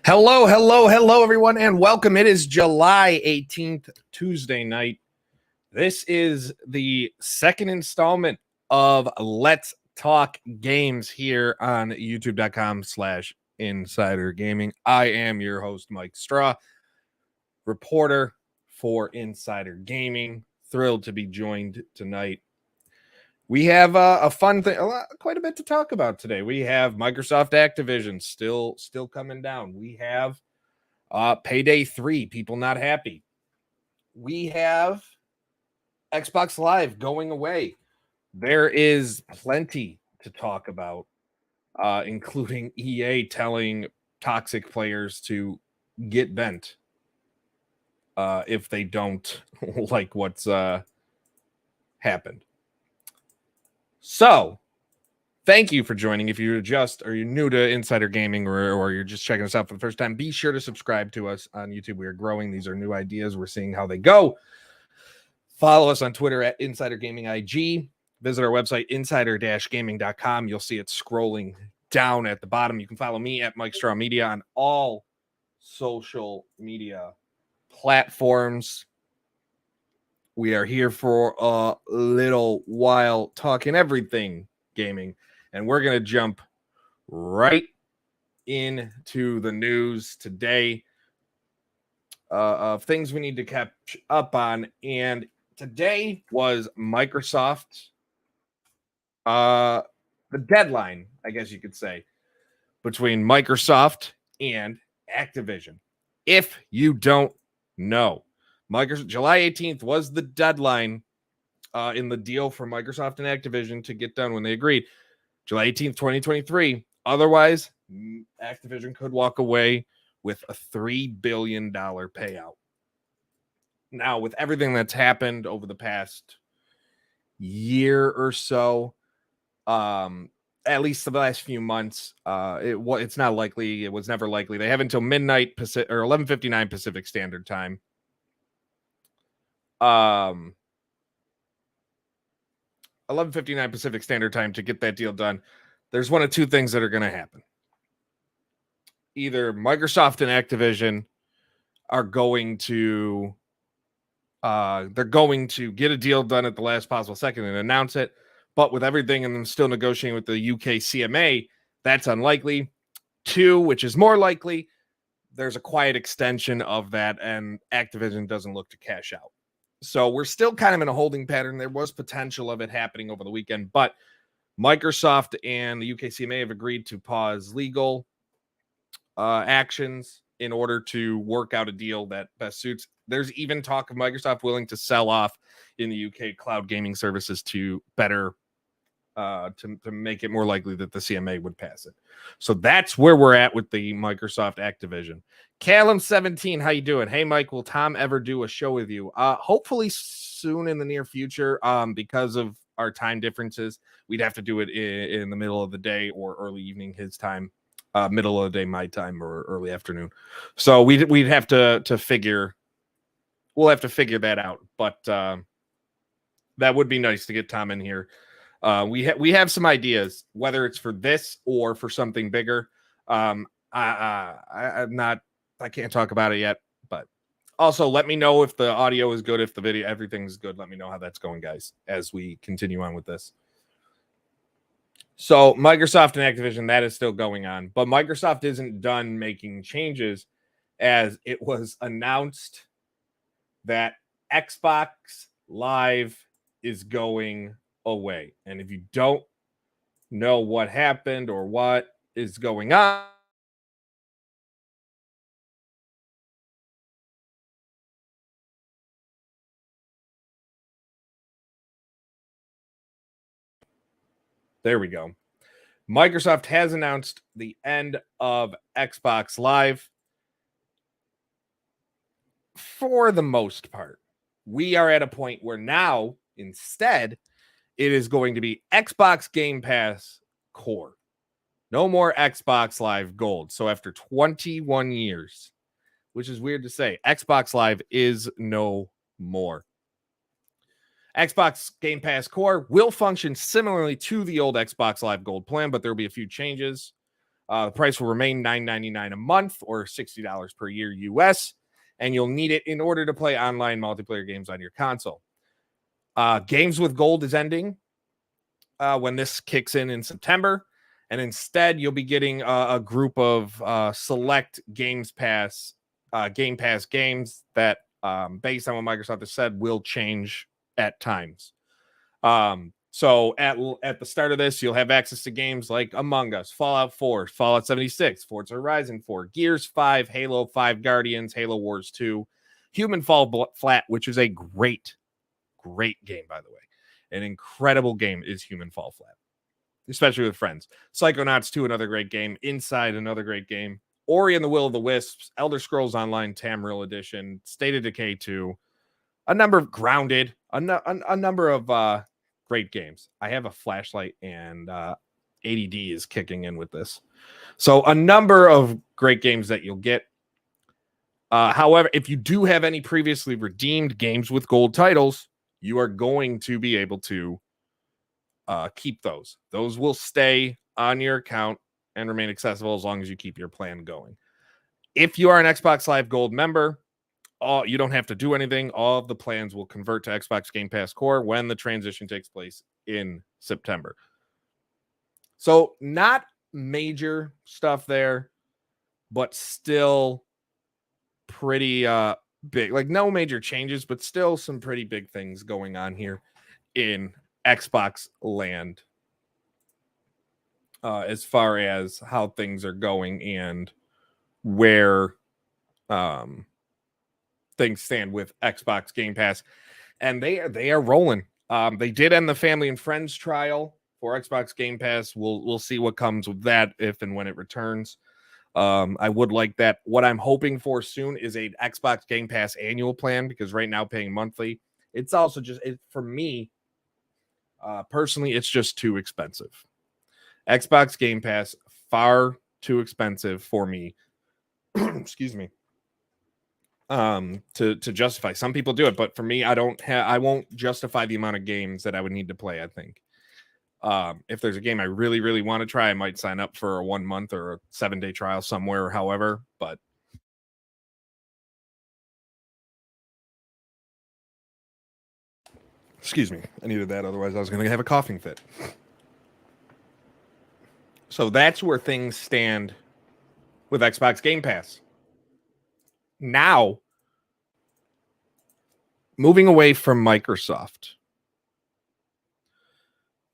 Hello, everyone, and welcome. It is July 18th, Tuesday night. This is the second installment of Let's Talk Games here on youtube.com/Insider Gaming. I am your host, Mike Straw, reporter for Insider Gaming. Thrilled to be joined tonight. We have a fun thing, quite a bit to talk about today. We have Microsoft Activision still coming down. We have Payday 3, people not happy. We have Xbox Live going away. There is plenty to talk about, including EA telling toxic players to get bent if they don't like what's happened. So, thank you for joining. If you're new to Insider Gaming or you're just checking us out for the first time, be sure to subscribe to us on YouTube. We are growing. These are new ideas. We're seeing how they go. Follow us on Twitter at Insider Gaming IG. Visit our website, insider-gaming.com. You'll see it scrolling down at the bottom. You can follow me at Mike Straw Media on all social media platforms. We are here for a little while talking everything gaming. And we're going to jump right into the news today of things we need to catch up on. And today was Microsoft, the deadline, I guess you could say, between Microsoft and Activision. If you don't know, July 18th was the deadline in the deal for Microsoft and Activision to get done when they agreed. July 18th, 2023. Otherwise, Activision could walk away with a $3 billion payout. Now, with everything that's happened over the past year or so, at least the last few months, it's not likely. It was never likely. They have until midnight Pacific or 11:59 Pacific Standard Time. 11:59 Pacific Standard Time to get that deal done. There's one of two things that are going to happen. Either Microsoft and Activision are going to get a deal done at the last possible second and announce it, but with everything and them still negotiating with the UK CMA, that's unlikely. Two, which is more likely, there's a quiet extension of that and Activision doesn't look to cash out. So we're still kind of in a holding pattern. There was potential of it happening over the weekend, but Microsoft and the UK CMA have agreed to pause legal actions in order to work out a deal that best suits. There's even talk of Microsoft willing to sell off in the UK cloud gaming services to better to make it more likely that the CMA would pass it. So that's where we're at with the Microsoft Activision. Callum17, how you doing? Hey, Mike, will Tom ever do a show with you? Hopefully soon in the near future. Because of our time differences, we'd have to do it in the middle of the day or early evening his time, middle of the day my time, or early afternoon. So we'd have to figure. We'll have to figure that out. But that would be nice to get Tom in here. We have some ideas, whether it's for this or for something bigger. I can't talk about it yet, but also let me know if the audio is good, if the video, everything's good. Let me know how that's going, guys, as we continue on with this. So Microsoft and Activision, that is still going on, but Microsoft isn't done making changes, as it was announced that Xbox Live is going away. And if you don't know what happened or what is going on, there we go. Microsoft has announced the end of Xbox Live for the most part. We are at a point where now, instead, it is going to be Xbox Game Pass Core. No more Xbox Live Gold. So after 21 years, which is weird to say, Xbox Live is no more. Xbox Game Pass Core will function similarly to the old Xbox Live Gold plan, but there will be a few changes. The price will remain $9.99 a month or $60 per year US, and you'll need it in order to play online multiplayer games on your console. Games with Gold is ending when this kicks in September, and instead you'll be getting a group of select Game Pass games that, based on what Microsoft has said, will change at times. So at the start of this, you'll have access to games like Among Us, Fallout 4, Fallout 76, Forza Horizon 4, Gears 5, Halo 5 Guardians, Halo Wars 2, Human Fall Flat, which is a great game, by the way. An incredible game is Human Fall Flat, especially with friends. Psychonauts 2, another great game. Inside, another great game. Ori and the Will of the Wisps, Elder Scrolls Online Tamriel Edition, State of Decay 2, a number of Grounded, a number of great games. I have a flashlight and ADD is kicking in with this. So a number of great games that you'll get. However, if you do have any previously redeemed Games with Gold titles, you are going to be able to keep those. Those will stay on your account and remain accessible as long as you keep your plan going. If you are an Xbox Live Gold member, you don't have to do anything. All of the plans will convert to Xbox Game Pass Core when the transition takes place in September. So not major stuff there, but still pretty big. Like no major changes, but still some pretty big things going on here in Xbox land as far as how things are going and where things stand with Xbox Game Pass, and they are rolling. They did end the family and friends trial for Xbox Game Pass. We'll see what comes with that if and when it returns. I would like that. What I'm hoping for soon is a Xbox Game Pass annual plan, because right now paying monthly, it's also just for me personally, it's just too expensive. Xbox Game Pass far too expensive for me. Excuse me. To justify. Some people do it, but for me, I won't justify the amount of games that I would need to play, I think. If there's a game I really, really want to try, I might sign up for a 1 month or a 7-day trial somewhere, however, but excuse me, I needed that, otherwise I was going to have a coughing fit. So that's where things stand with Xbox Game Pass. Now, moving away from Microsoft.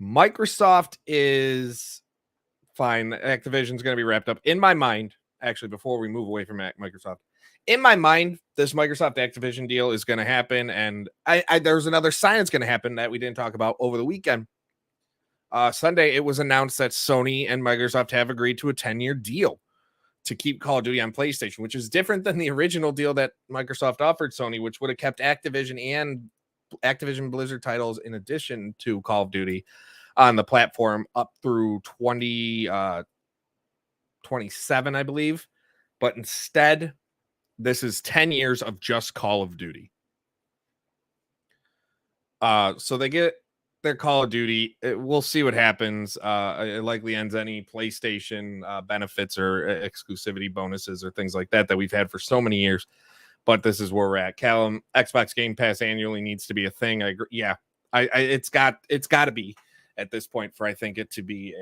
Microsoft is fine. Activision's going to be wrapped up. In my mind, actually, before we move away from Microsoft, in my mind, this Microsoft Activision deal is going to happen. And there's another sign that's going to happen that we didn't talk about over the weekend. Sunday, it was announced that Sony and Microsoft have agreed to a 10-year deal to keep Call of Duty on PlayStation, which is different than the original deal that Microsoft offered Sony, which would have kept Activision and Activision Blizzard titles in addition to Call of Duty on the platform up through 2027, I believe. But instead, this is 10 years of just Call of Duty. So they get their Call of Duty. We'll see what happens. It likely ends any PlayStation benefits or exclusivity bonuses or things like that we've had for so many years. But this is where we're at. Callum, Xbox Game Pass annually needs to be a thing. I agree. Yeah, it's got to be at this point for I think it to be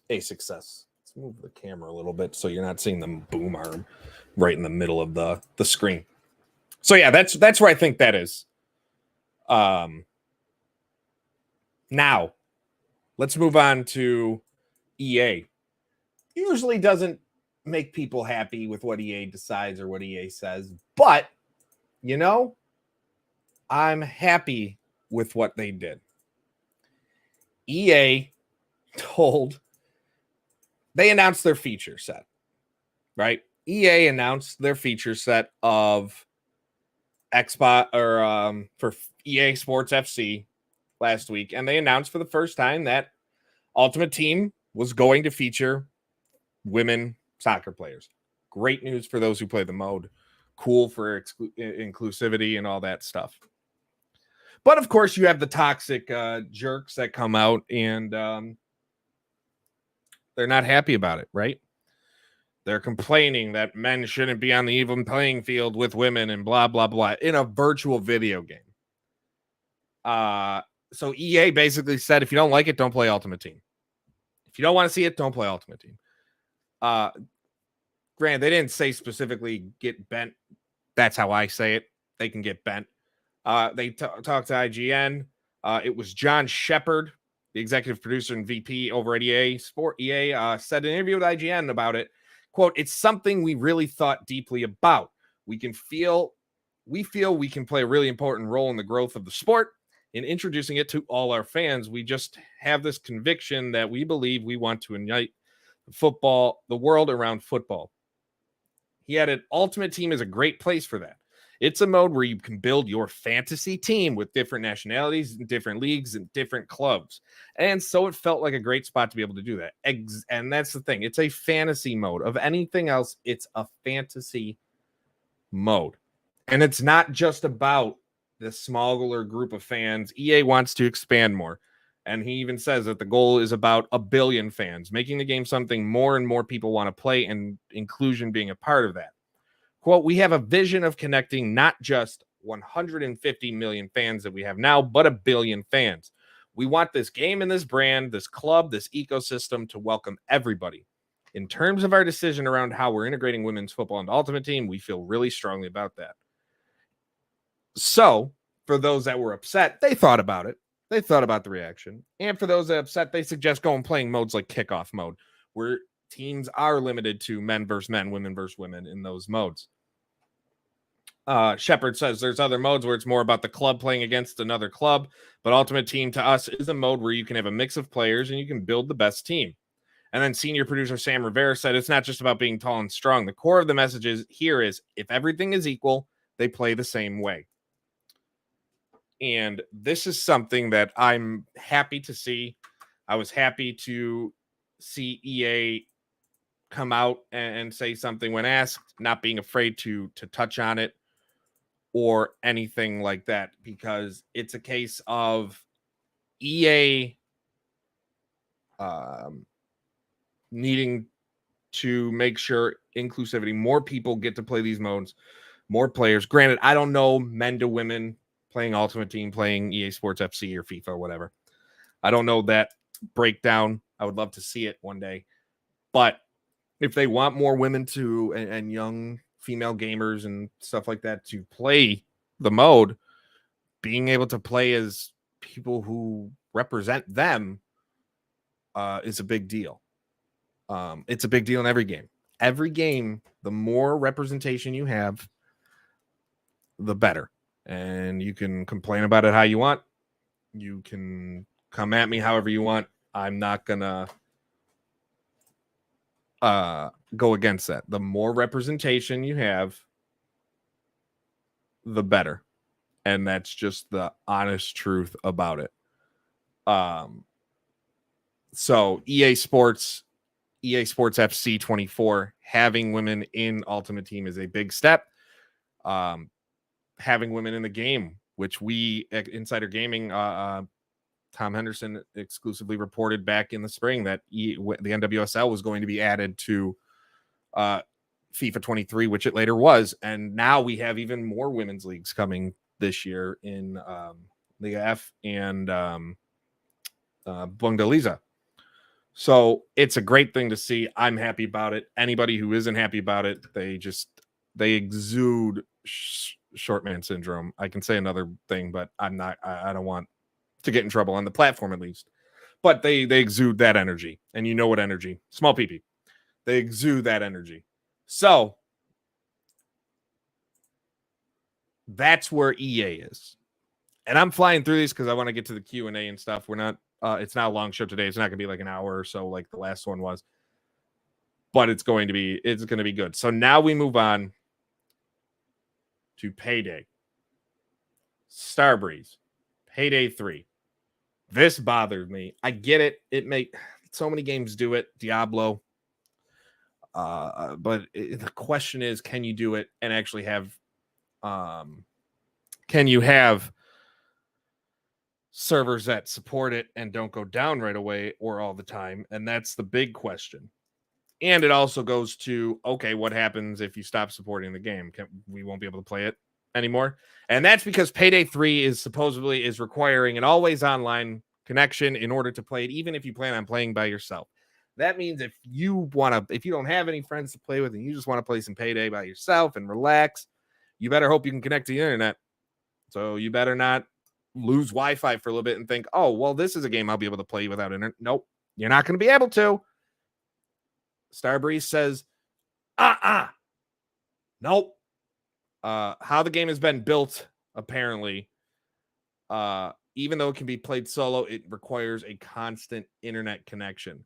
a success. Let's move the camera a little bit so you're not seeing the boom arm right in the middle of the screen. So yeah, that's where I think that is. Now, let's move on to EA. Usually doesn't make people happy with what EA decides or what EA says, but you know, I'm happy with what they did. EA they announced their feature set, right? EA announced their feature set of Xbox or for EA Sports FC last week, and they announced for the first time that Ultimate Team was going to feature women soccer players. Great news for those who play the mode. Cool for inclusivity and all that stuff. But of course, you have the toxic jerks that come out and They're not happy about it, right? They're complaining that men shouldn't be on the even playing field with women and blah, blah, blah in a virtual video game. So EA basically said, if you don't like it, don't play Ultimate Team. If you don't want to see it, don't play Ultimate Team. Granted, they didn't say specifically get bent. That's how I say it. They can get bent. They talked to IGN. It was John Shepard, the executive producer and VP over at EA Sport. EA said in an interview with IGN about it, quote, "It's something we really thought deeply about. We feel we can play a really important role in the growth of the sport. In introducing it to all our fans, we just have this conviction that we believe we want to unite the world around football." He added, "Ultimate Team is a great place for that. It's a mode where you can build your fantasy team with different nationalities, different leagues, and different clubs." And so it felt like a great spot to be able to do that. And that's the thing. It's a fantasy mode. Of anything else, it's a fantasy mode. And it's not just about the smaller group of fans. EA wants to expand more. And he even says that the goal is about 1 billion fans, making the game something more and more people want to play, and inclusion being a part of that. Quote, "We have a vision of connecting not just 150 million fans that we have now, but 1 billion fans. We want this game and this brand, this club, this ecosystem to welcome everybody. In terms of our decision around how we're integrating women's football into Ultimate Team, we feel really strongly about that." So, for those that were upset, they thought about it. They thought about the reaction. And for those that are upset, they suggest going playing modes like kickoff mode, where teams are limited to men versus men, women versus women in those modes. Shepard says there's other modes where it's more about the club playing against another club, but Ultimate Team to us is a mode where you can have a mix of players and you can build the best team. And then senior producer Sam Rivera said it's not just about being tall and strong. The core of the message here is if everything is equal, they play the same way. And this is something that I'm happy to see. I was happy to see EA come out and say something when asked, not being afraid to touch on it or anything like that, because it's a case of EA needing to make sure inclusivity, more people get to play these modes, more players. Granted, I don't know men to women playing Ultimate Team, playing EA Sports FC or FIFA or whatever. I don't know that breakdown. I would love to see it one day. But if they want more women to and young female gamers and stuff like that to play the mode, being able to play as people who represent them is a big deal. It's a big deal in every game. Every game, the more representation you have, the better. And you can complain about it how you want. You can come at me however you want. I'm not gonna go against that. The more representation you have, the better. And that's just the honest truth about it. So EA Sports FC 24 having women in Ultimate Team is a big step. Having women in the game, which we at Insider Gaming, Tom Henderson exclusively reported back in the spring that the NWSL was going to be added to FIFA 23, which it later was. And now we have even more women's leagues coming this year in Liga F and Bundesliga. So it's a great thing to see. I'm happy about it. Anybody who isn't happy about it, they exude short man syndrome. I can say another thing, but I don't want to get in trouble on the platform at least. But they exude that energy. And you know what energy? Small PP. They exude that energy. So that's where EA is. And I'm flying through these because I want to get to the Q&A and stuff. We're not it's not a long show today. It's not gonna be like an hour or so like the last one was. But it's going to be good. So now we move on to Payday. Starbreeze. Payday 3. This bothered me. I get it. So many games do it. Diablo. But the question is, can you do it and actually have can you have servers that support it and don't go down right away or all the time? And that's the big question. And it also goes to, okay, what happens if you stop supporting the game? We won't be able to play it anymore. And that's because Payday 3 is supposedly is requiring an always online connection in order to play it, even if you plan on playing by yourself. That means if you don't have any friends to play with and you just want to play some Payday by yourself and relax, you better hope you can connect to the internet. So you better not lose Wi-Fi for a little bit and think, oh, well, this is a game I'll be able to play without internet. Nope, you're not going to be able to. Starbreeze says, nope. How the game has been built, apparently, even though it can be played solo, it requires a constant internet connection.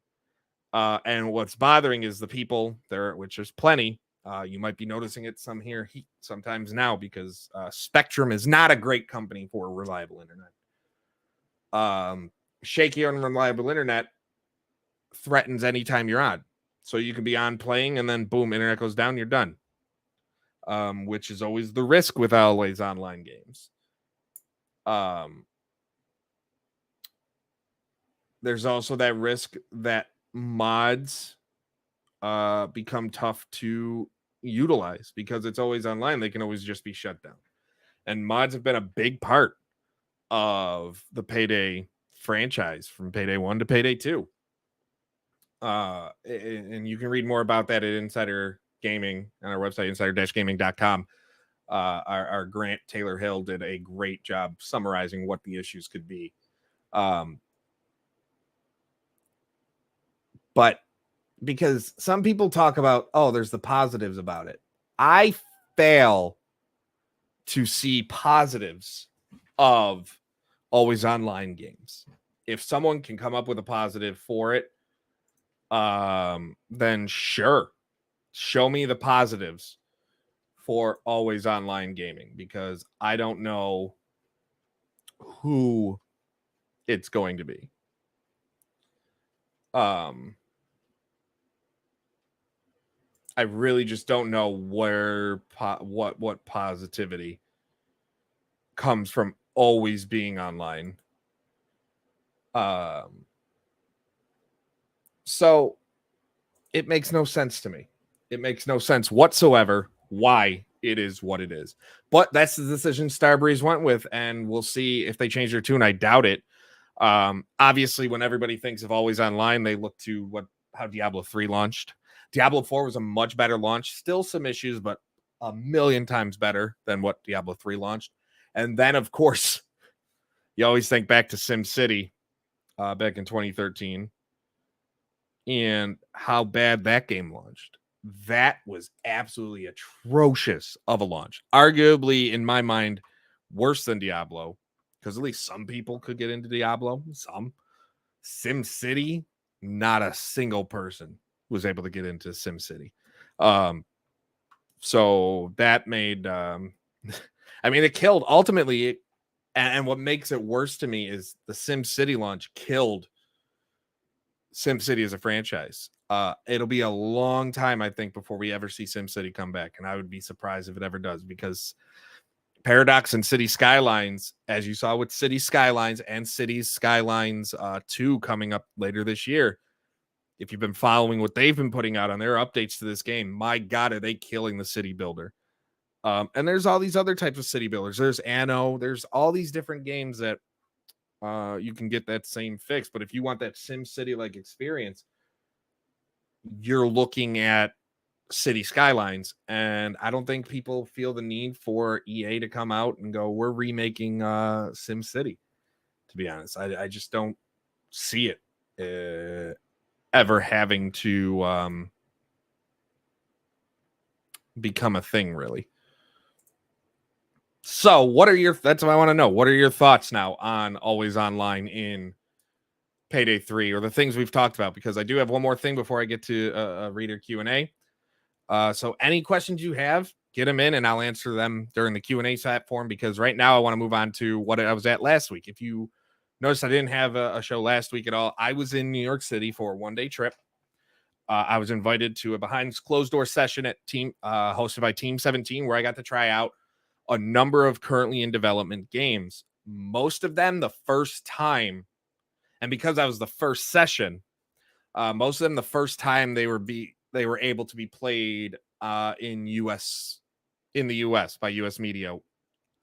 And what's bothering is the people there, which there's plenty. You might be noticing it sometimes now because Spectrum is not a great company for reliable internet. Shaky, unreliable internet threatens anytime you're on. So you can be on playing and then boom, internet goes down, you're done. Which is always the risk with always online games. There's also that risk that mods become tough to utilize because it's always online. They can always just be shut down. And mods have been a big part of the Payday franchise from Payday 1 to Payday 2. And you can read more about that at Insider Gaming on our website, insider-gaming.com. Our Grant Taylor Hill did a great job summarizing what the issues could be. But because some people talk about, oh, there's the positives about it. I fail to see positives of always online games. If someone can come up with a positive for it, then sure, show me the positives for always online gaming, because I don't know who it's going to be. I really just don't know where what positivity comes from always being online. So it makes no sense to me. It makes no sense whatsoever why it is what it is. But that's the decision Starbreeze went with, and we'll see if they change their tune. I doubt it. Obviously, when everybody thinks of always online, they look to how Diablo 3 launched. Diablo 4 was a much better launch. Still some issues, but a million times better than what Diablo 3 launched. And then, of course, you always think back to SimCity back in 2013 and how bad that game launched. That was absolutely atrocious of a launch. Arguably, in my mind, worse than Diablo, because at least some people could get into Diablo. Some. SimCity, not a single person was able to get into SimCity. So that made, I mean, it killed ultimately. And what makes it worse to me is the SimCity launch killed SimCity as a franchise. It'll be a long time, I think, before we ever see SimCity come back. And I would be surprised if it ever does, because Paradox and City Skylines, as you saw with City Skylines and Cities Skylines 2 coming up later this year, if you've been following what they've been putting out on their updates to this game, my God, are they killing the city builder. And there's all these other types of city builders. There's Anno. There's all these different games that you can get that same fix. But if you want that SimCity-like experience, you're looking at City Skylines. And I don't think people feel the need for EA to come out and go, we're remaking SimCity. To be honest, I just don't see it ever having to become a thing, really. So that's what I want to know. What are your thoughts now on always online in Payday 3, or the things we've talked about? Because I do have one more thing before I get to a reader Q&A. So any questions you have, get them in and I'll answer them during the Q&A platform, because right now I want to move on to what I was at last week. If you noticed, I didn't have a show last week at all. I was in New York City for a one-day trip. I was invited to a behind closed door session at hosted by Team 17, where I got to try out a number of currently in development games. most of them the first time, and because I was the first session, most of them the first time they were able to be played in the US by US media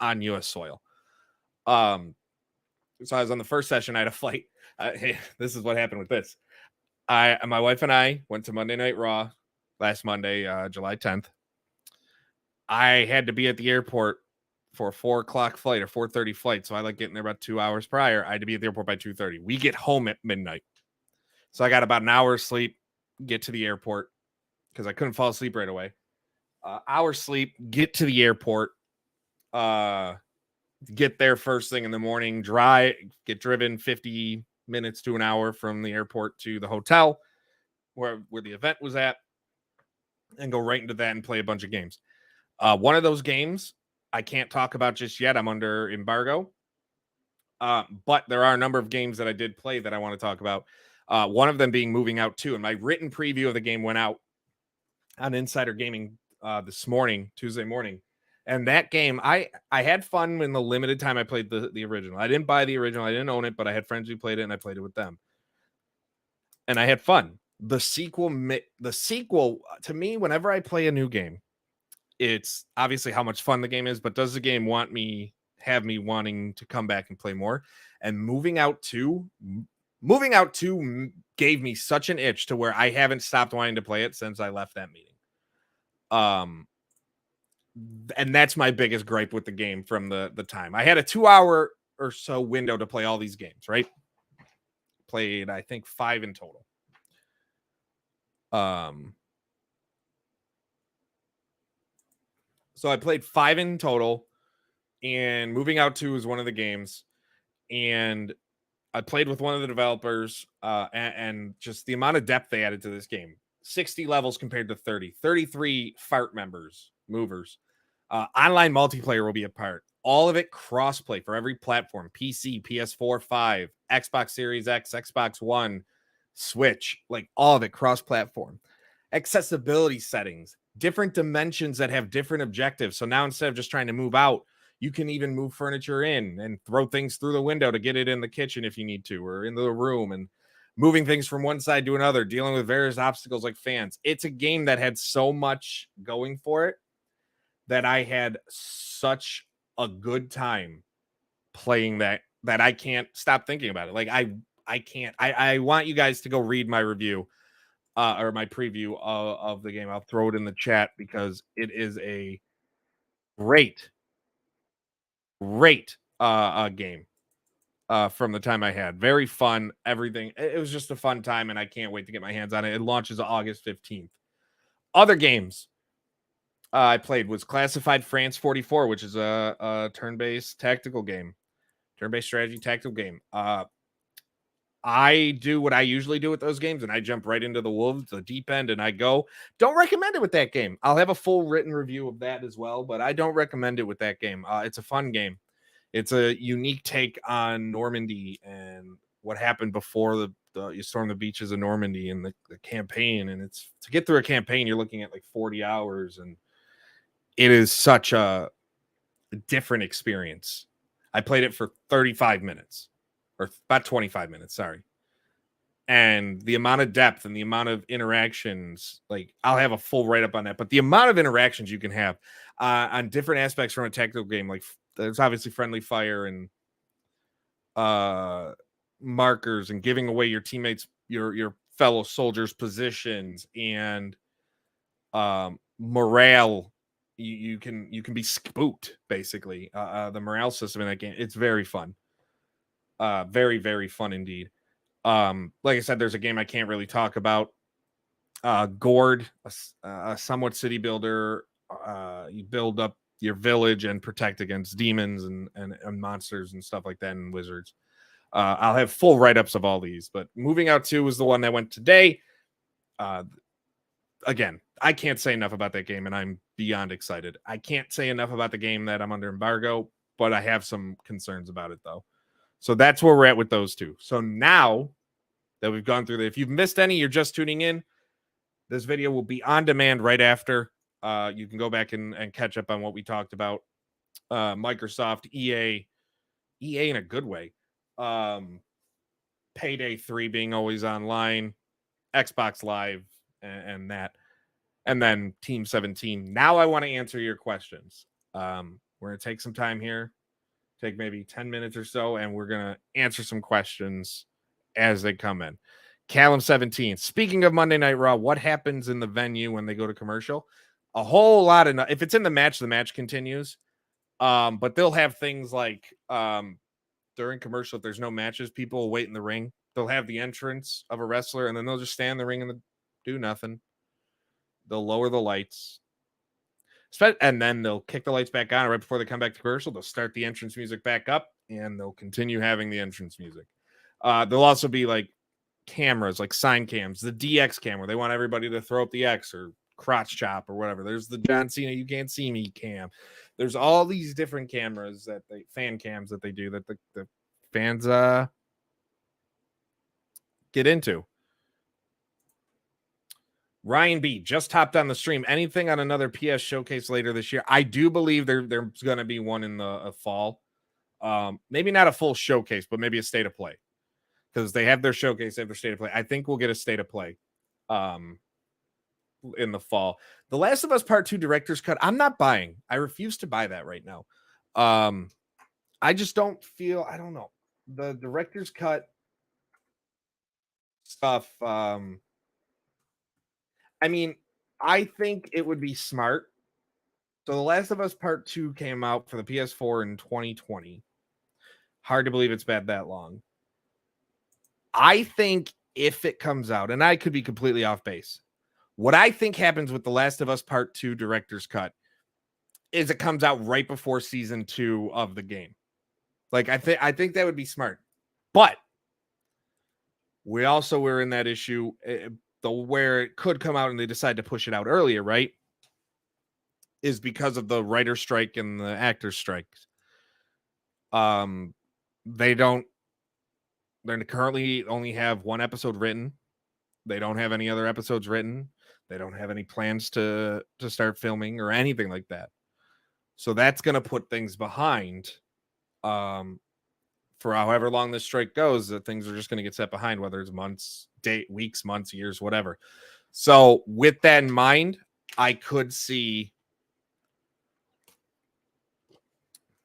on US soil. So I was on the first session. I had a flight. Hey, this is what happened with this. My wife and I went to Monday Night Raw last Monday, July 10th. I had to be at the airport for a 4:00 flight or 4:30 flight. So I like getting there about 2 hours prior. I had to be at the airport by 2:30. We get home at midnight. So I got about an hour of sleep, get to the airport because I couldn't fall asleep right away. Hour sleep, get to the airport, get there first thing in the morning, get driven 50 minutes to an hour from the airport to the hotel where the event was at, and go right into that and play a bunch of games. One of those games I can't talk about just yet. I'm under embargo. But there are a number of games that I did play that I want to talk about. One of them being Moving Out 2. And my written preview of the game went out on Insider Gaming this morning, Tuesday morning. And that game, I had fun in the limited time I played the original. I didn't buy the original. I didn't own it, but I had friends who played it, and I played it with them. And I had fun. The sequel, to me, whenever I play a new game, it's obviously how much fun the game is, but does the game have me wanting to come back and play more? And Moving Out 2 gave me such an itch to where I haven't stopped wanting to play it since I left that meeting. And that's my biggest gripe with the game from the time. I had a 2-hour or so window to play all these games, right? Played, I think, 5 in total. So I played 5 in total, and Moving Out 2 is one of the games. And I played with one of the developers, and just the amount of depth they added to this game. 60 levels compared to 30. 33 fart movers. Online multiplayer will be a part. All of it crossplay for every platform: PC, PS4, 5, Xbox Series X, Xbox One, Switch, like all of it cross-platform. Accessibility settings, different dimensions that have different objectives. So now instead of just trying to move out, you can even move furniture in and throw things through the window to get it in the kitchen if you need to, or in the room, and moving things from one side to another, dealing with various obstacles like fans. It's a game that had so much going for it that I had such a good time playing that I can't stop thinking about it. Like I can't. I want you guys to go read my review or my preview of the game. I'll throw it in the chat because it is a great game from the time I had. Very fun, everything. It was just a fun time, and I can't wait to get my hands on it. It launches August 15th. Other games I played was Classified France 44, which is a turn-based tactical game. Turn-based strategy tactical game. I do what I usually do with those games, and I jump right into the wolves, the deep end, and I go. Don't recommend it with that game. I'll have a full written review of that as well, but I don't recommend it with that game. It's a fun game. It's a unique take on Normandy and what happened before you storm the beaches of Normandy and the campaign. And it's to get through a campaign, you're looking at like 40 hours, and it is such a different experience. I played it for 35 minutes or about 25 minutes. Sorry. And the amount of depth and the amount of interactions, like I'll have a full write-up on that, but the amount of interactions you can have on different aspects from a tactical game, like there's obviously friendly fire and markers and giving away your teammates, your fellow soldiers' positions, and morale. You can be spooked, basically. The morale system in that game, it's very fun. Very, very fun indeed. Like I said, there's a game I can't really talk about. Gord, a somewhat city builder. You build up your village and protect against demons and monsters and stuff like that, and wizards. I'll have full write-ups of all these, but Moving Out 2 was the one that went today. Again, I can't say enough about that game, and I'm beyond excited. I can't say enough about the game that I'm under embargo, but I have some concerns about it, though. So that's where we're at with those two. So now that we've gone through that, if you've missed any, you're just tuning in, this video will be on demand right after. You can go back and catch up on what we talked about. Microsoft, EA, EA in a good way. Payday 3 being always online, Xbox Live, and that. And then Team 17. Now I want to answer your questions. We're going to take some time here, take maybe 10 minutes or so, and we're going to answer some questions as they come in. Callum 17. Speaking of Monday Night Raw, what happens in the venue when they go to commercial? A whole lot of, if it's in the match continues. But they'll have things like during commercial, if there's no matches, people will wait in the ring. They'll have the entrance of a wrestler, and then they'll just stand in the ring and do nothing. They'll lower the lights, and then they'll kick the lights back on right before they come back to commercial. They'll start the entrance music back up, and they'll continue having the entrance music. There'll also be like cameras, like sign cams, the DX camera. They want everybody to throw up the X or crotch chop or whatever. There's the John Cena "you can't see me" cam. There's all these different cameras that fan cams that they do that the fans get into. Ryan B just hopped on the stream. Anything on another PS showcase later this year? I do believe there's going to be one in the fall. Maybe not a full showcase, but maybe a state of play, because they have their showcase, they have their state of play. I think we'll get a state of play in the fall. The Last of Us Part 2 director's cut, I'm not buying. I refuse to buy that right now. I just don't feel, I don't know. The director's cut stuff, I mean, I think it would be smart. So The Last of Us Part 2 came out for the PS4 in 2020. Hard to believe it's been that long. I think if it comes out, and I could be completely off base, what I think happens with The Last of Us Part 2 director's cut is it comes out right before season 2 of the game. Like, I think that would be smart. But we also were in that issue where it could come out and they decide to push it out earlier, right? Is because of the writer strike and the actor strikes. They currently only have one episode written. They don't have any other episodes written. They don't have any plans to start filming or anything like that. So that's going to put things behind. For however long this strike goes, that things are just going to get set behind, whether it's months, weeks, months, years, whatever. So with that in mind, I could see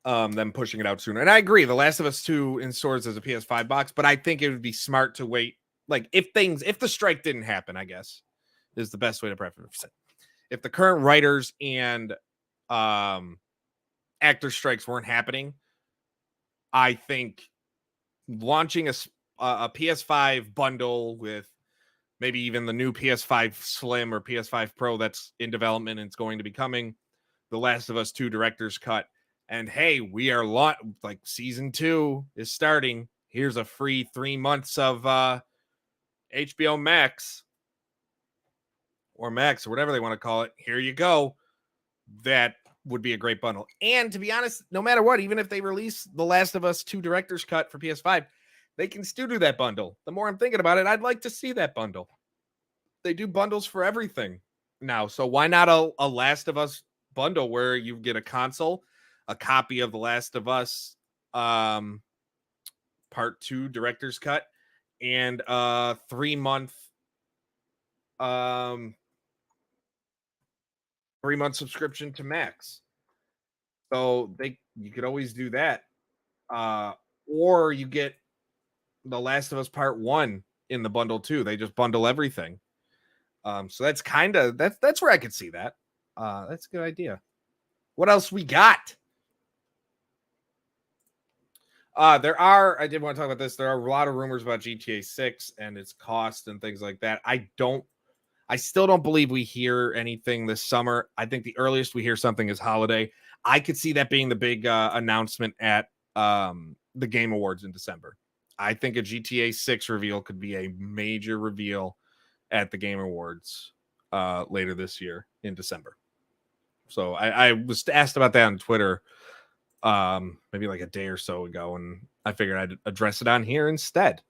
them pushing it out sooner. And I agree, The Last of Us 2 in stores as a PS5 box, but I think it would be smart to wait. Like if the strike didn't happen, I guess is the best way to preface it. If the current writers and actor strikes weren't happening, I think launching a PS5 bundle with maybe even the new PS5 Slim or PS5 Pro that's in development and it's going to be coming, The Last of Us 2 director's cut, and hey, we are like season 2 is starting. Here's a free 3 months of HBO Max or Max or whatever they want to call it. Here you go. That would be a great bundle. And to be honest, no matter what, even if they release The Last of Us 2 director's cut for PS5, they can still do that bundle. The more I'm thinking about it, I'd like to see that bundle. They do bundles for everything now. So why not a Last of Us bundle where you get a console, a copy of The Last of Us Part 2 director's cut, and a 3-month 3-month subscription to Max. So you could always do that. Or you get The Last of Us Part 1 in the bundle too. They just bundle everything. So that's that's where I could see that. That's a good idea. What else we got? I did want to talk about this. There are a lot of rumors about GTA 6 and its cost and things like that. I still don't believe we hear anything this summer. I think the earliest we hear something is holiday. I could see that being the big announcement at the Game Awards in December. I think a GTA 6 reveal could be a major reveal at the Game Awards later this year in December. So I was asked about that on Twitter maybe like a day or so ago, and I figured I'd address it on here instead.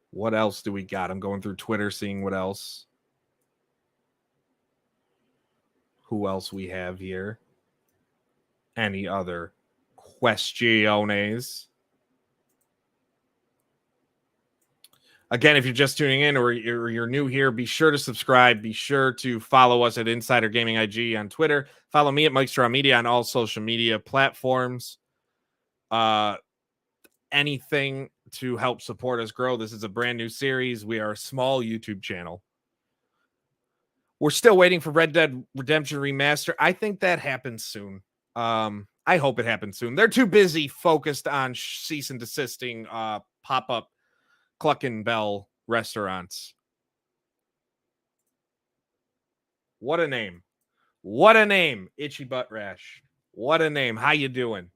What else do we got? I'm going through Twitter, seeing what else. Who else we have here? Any other questiones? Again, if you're just tuning in or you're new here, be sure to subscribe. Be sure to follow us at Insider Gaming IG on Twitter. Follow me at Mike Straw Media on all social media platforms. Anything to help support us grow. This is a brand new series. We are a small YouTube channel. We're still waiting for Red Dead Redemption Remaster. I think that happens soon. I hope it happens soon. They're too busy focused on cease and desisting pop-up Cluckin' Bell restaurants. What a name. What a name. Itchy Butt Rash. What a name. How you doing?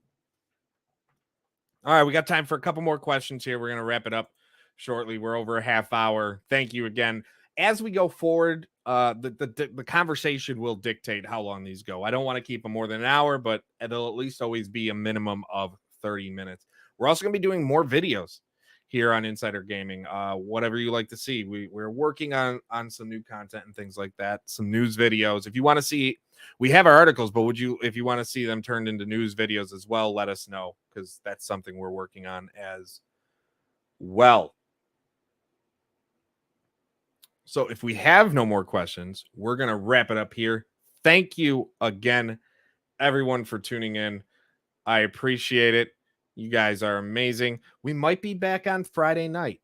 All right, we got time for a couple more questions here. We're going to wrap it up shortly. We're over a half hour. Thank you again. As we go forward, the conversation will dictate how long these go. I don't want to keep them more than an hour, but it'll at least always be a minimum of 30 minutes. We're also going to be doing more videos here on Insider Gaming. Whatever you like to see. We're working on some new content and things like that, some news videos. If you want to see, we have our articles, but if you want to see them turned into news videos as well, let us know, because that's something we're working on as well. So if we have no more questions, we're going to wrap it up here. Thank you again, everyone, for tuning in. I appreciate it. You guys are amazing. We might be back on Friday night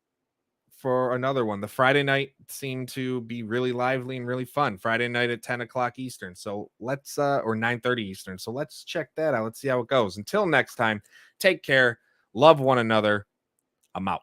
for another one. The Friday night seemed to be really lively and really fun. Friday night at 10 o'clock Eastern. So let's, or 9:30 Eastern. So let's check that out. Let's see how it goes. Until next time, take care. Love one another. I'm out.